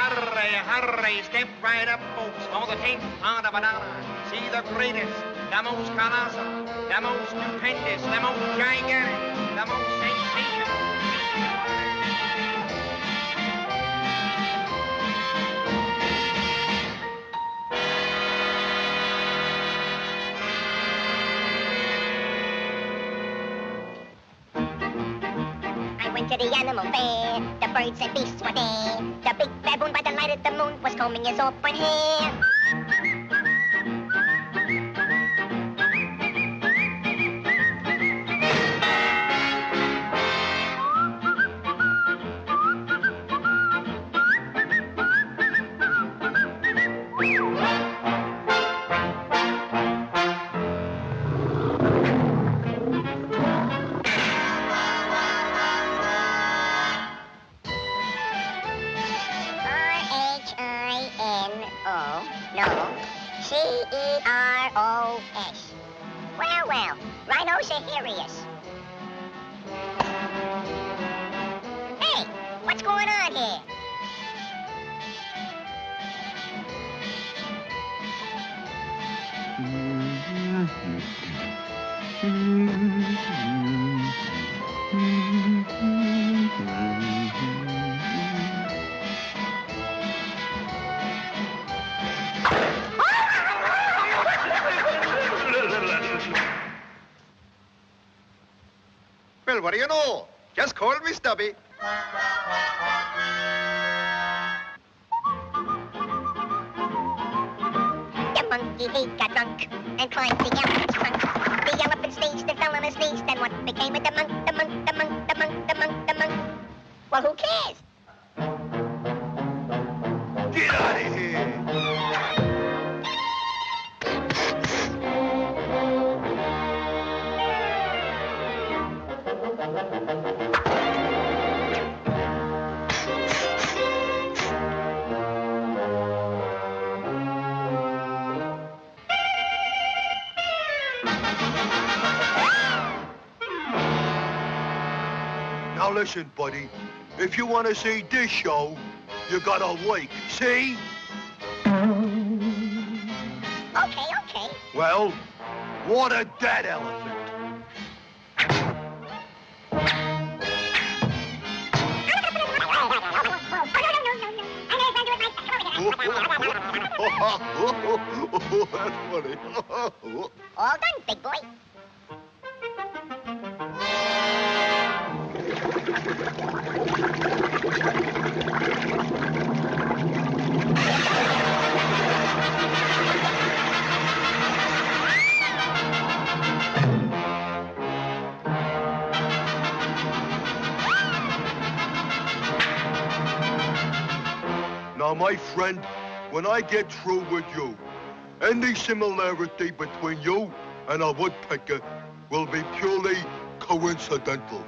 hurry, hurry, step right up, folks, for the 10th part of a dollar. See the greatest, the most colossal, the most stupendous, the most gigantic, the most sensational. To the animal fair, the birds and beasts were there. The big baboon by the light of the moon was combing his auburn hair. C-E-R-O-S. Well, well, rhinos are curious. Hey, what's going on here? Well, what do you know? Just call me Stubby. The monkey, he got drunk and climbed the elephant's trunk. The elephant sneezed and fell on his knees. Then what became of the monk, the monk, the monk, the monk, the monk, the monk? Well, who cares? Get out of here! Now listen, buddy. If you want to see this show, you gotta wake. See? Okay, okay. Well, what a dead elephant. That's funny. All done, big boy. Now, my friend, when I get through with you, any similarity between you and a woodpecker will be purely coincidental.